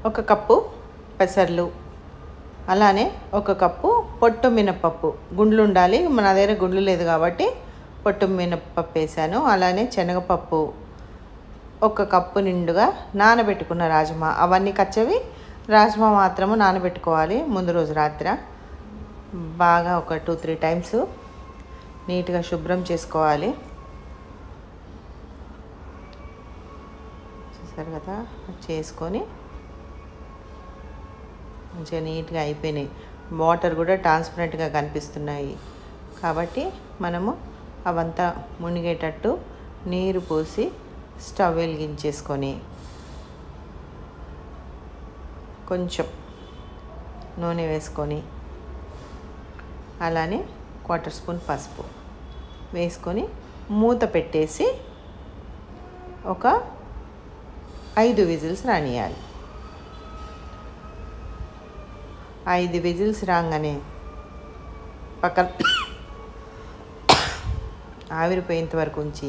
ఒక కప్పు పెసర్లు, అలానే ఒక కప్పు పొట్టు మినపప్పు. గుండ్లు ఉండాలి, మన దగ్గర గుండ్లు లేదు కాబట్టి పొట్టు మినపప్పు వేసాను. అలానే శనగపప్పు, ఒక కప్పు నిండుగా నానబెట్టుకున్న రాజ్మా. అవన్నీ కచ్చవి, రాజ్మా మాత్రము నానబెట్టుకోవాలి ముందు రోజు రాత్రి. బాగా ఒక 2-3 టైమ్స్ నీట్గా శుభ్రం చేసుకోవాలి. చూసారు కదా, చేసుకొని మంచిగా నీట్గా అయిపోయినాయి. వాటర్ కూడా ట్రాన్స్పరెంట్గా కనిపిస్తున్నాయి కాబట్టి మనము అవంతా మునిగేటట్టు నీరు పోసి స్టవ్ వెలిగించేసుకొని కొంచెం నూనె వేసుకొని, అలానే 1/4 స్పూన్ పసుపు వేసుకొని మూత పెట్టేసి ఒక 5 విజిల్స్ రానియాలి. 5 విజిల్స్ రాగానే పక్కన ఆవిరిపోయేంత వరకు ఉంచి,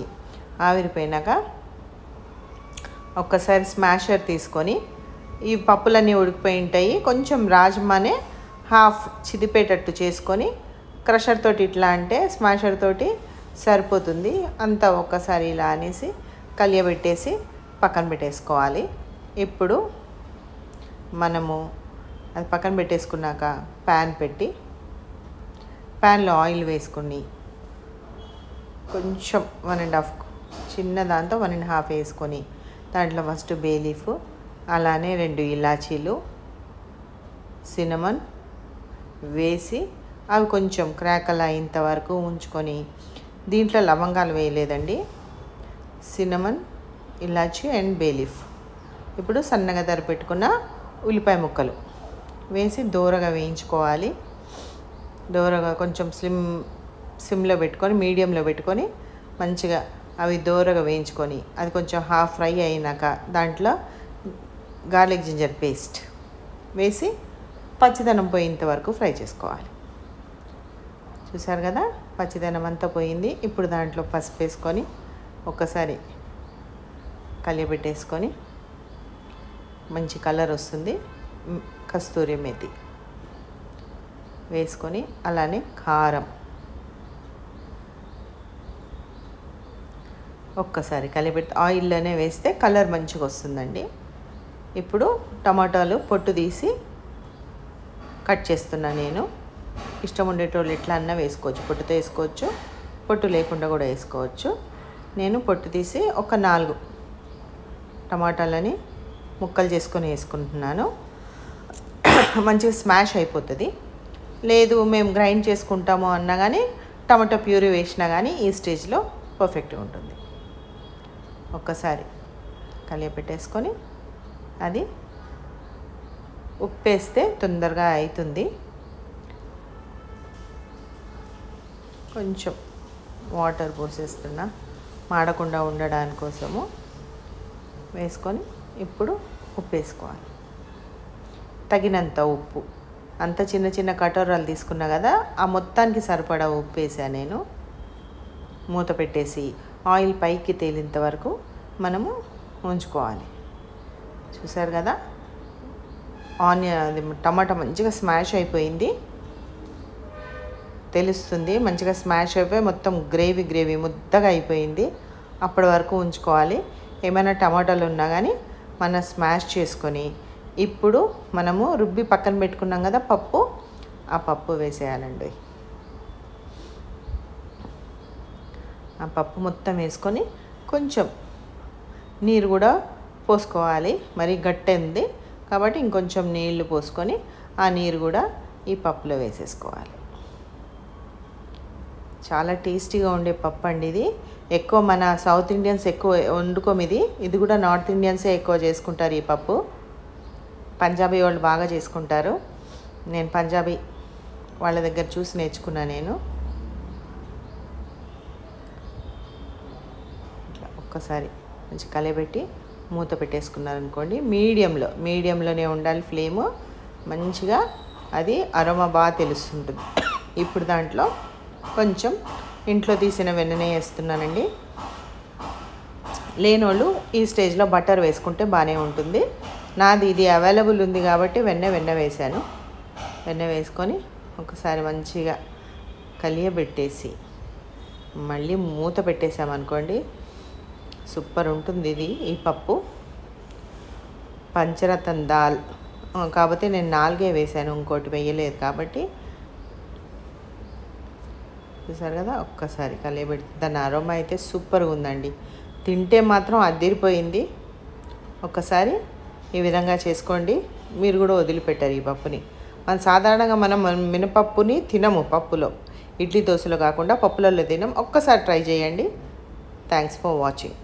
ఆవిరిపోయినాక ఒక్కసారి స్మాషర్ తీసుకొని, ఈ పప్పులన్నీ ఉడికిపోయి ఉంటాయి, కొంచెం రాజ్మానే హాఫ్ చిదిపేటట్టు చేసుకొని క్రషర్ తోటి ఇట్లా అంటే స్మాషర్ తోటి సరిపోతుంది. అంతా ఒక్కసారి ఇలా అనేసి కలియబెట్టేసి పక్కన పెట్టేసుకోవాలి. ఇప్పుడు మనము అది పక్కన పెట్టేసుకున్నాక ప్యాన్ పెట్టి, ప్యాన్లో ఆయిల్ వేసుకుని కొంచెం 1.5 చిన్న దాంతో 1.5 వేసుకొని దాంట్లో ఫస్ట్ బే లీఫ్, అలానే 2 ఇలాచీలు, సినమన్ వేసి అవి కొంచెం క్రాకల్ అయ్యేంత వరకు ఉంచుకొని, దీంట్లో లవంగాలు వేయలేదండి, సినమన్, ఇలాచీ అండ్ బే లీఫ్. ఇప్పుడు సన్నగా తరిపెట్టుకున్న ఉల్లిపాయ ముక్కలు వేసి దూరగా వేయించుకోవాలి. దూరగా కొంచెం సిమ్లో పెట్టుకొని, మీడియంలో పెట్టుకొని మంచిగా అవి దూరగా వేయించుకొని, అది కొంచెం హాఫ్ ఫ్రై అయినాక దాంట్లో గార్లిక్ జింజర్ పేస్ట్ వేసి పచ్చిదనం పోయేంత వరకు ఫ్రై చేసుకోవాలి. చూసారు కదా, పచ్చిదనం అంతా పోయింది. ఇప్పుడు దాంట్లో పసుపు వేసుకొని ఒక్కసారి కలియబెట్టేసుకొని మంచి కలర్ వస్తుంది. కస్తూరి మేతి వేసుకొని, అలానే కారం ఒక్కసారి కలిపెట్టి ఆయిల్లోనే వేస్తే కలర్ మంచిగా వస్తుందండి. ఇప్పుడు టమాటాలు పొట్టు తీసి కట్ చేస్తున్నా నేను. ఇష్టం ఉండేటోళ్ళు ఎట్లా అన్నా వేసుకోవచ్చు, పొట్టుతో వేసుకోవచ్చు, పొట్టు లేకుండా కూడా వేసుకోవచ్చు. నేను పొట్టు తీసి ఒక 4 టమాటాలని ముక్కలు చేసుకొని వేసుకుంటున్నాను. మంచిగా స్మాష్ అయిపోతుంది. లేదు మేము గ్రైండ్ చేసుకుంటాము అన్నా కానీ టమాటా ప్యూరీ వేసినా కానీ ఈ స్టేజ్లో పర్ఫెక్ట్గా ఉంటుంది. ఒక్కసారి కలియపెట్టేసుకొని, అది ఉప్పేస్తే తొందరగా అవుతుంది. కొంచెం వాటర్ పోసేస్తున్నా మాడకుండా ఉండడాని కోసము వేసుకొని, ఇప్పుడు ఉప్పు వేసుకోవాలి, తగినంత ఉప్పు. అంత చిన్న చిన్న కటోరాలు తీసుకున్నా కదా, ఆ మొత్తానికి సరిపడా ఉప్పు వేసా నేను. మూత పెట్టేసి ఆయిల్ పైకి తేలేంత వరకు మనము ఉంచుకోవాలి. చూసారు కదా, అది టమాటా మంచిగా స్మాష్ అయిపోయింది, తెలుస్తుంది. మంచిగా స్మాష్ అయిపోయి మొత్తం గ్రేవీ ముద్దగా అయిపోయింది. అప్పటి వరకు ఉంచుకోవాలి. ఏమైనా టమాటాలు ఉన్నా కానీ మనం స్మాష్ చేసుకొని, ఇప్పుడు మనము రుబ్బి పక్కన పెట్టుకున్నాం కదా పప్పు, ఆ పప్పు వేసేయాలండి. ఆ పప్పు మొత్తం వేసుకొని కొంచెం నీరు కూడా పోసుకోవాలి. మరి గట్టెంది కాబట్టి ఇంకొంచెం నీళ్లు పోసుకొని ఆ నీరు కూడా ఈ పప్పులో వేసేసుకోవాలి. చాలా టేస్టీగా ఉండే పప్పు అండి ఇది. ఎక్కువ మన సౌత్ ఇండియన్స్ ఎక్కువ వండుకోము ఇది కూడా నార్త్ ఇండియన్సే ఎక్కువ చేసుకుంటారు ఈ పప్పు. పంజాబీ వాళ్ళు బాగా చేసుకుంటారు. నేను పంజాబీ వాళ్ళ దగ్గర చూసి నేర్చుకున్నా నేను. ఇట్లా ఒక్కసారి మంచి కలయబెట్టి మూత పెట్టేసుకున్నారనుకోండి, మీడియంలోనే ఉండాలి ఫ్లేము. మంచిగా అది అరోమా బాగా తెలుస్తుంటుంది. ఇప్పుడు దాంట్లో కొంచెం ఇంట్లో తీసిన వెన్ననే వేస్తున్నానండి. లేనోళ్ళు ఈ స్టేజ్లో బటర్ వేసుకుంటే బాగానే ఉంటుంది. నాది ఇది అవైలబుల్ ఉంది కాబట్టి వెన్న వేసాను. వెన్న వేసుకొని ఒకసారి మంచిగా కలియబెట్టేసి మళ్ళీ మూత పెట్టేసామనుకోండి, సూపర్ ఉంటుంది ఇది. ఈ పప్పు పంచరత్న దాల్ కాకపోతే నేను 4 వేసాను, ఇంకోటి వేయలేదు కాబట్టి. చూసారు కదా, ఒక్కసారి కలియబెట్టి దాని అరోమా అయితే సూపర్గా ఉందండి. తింటే మాత్రం అదిరిపోయింది. ఒక్కసారి ఈ విధంగా చేసుకోండి, మీరు కూడా వదిలిపెట్టారు ఈ పప్పుని. సాధారణంగా మనం మినపప్పుని తినము పప్పులో, ఇడ్లీ దోశలో కాకుండా పప్పులలో తినం. ఒక్కసారి ట్రై చేయండి. Thanks for watching.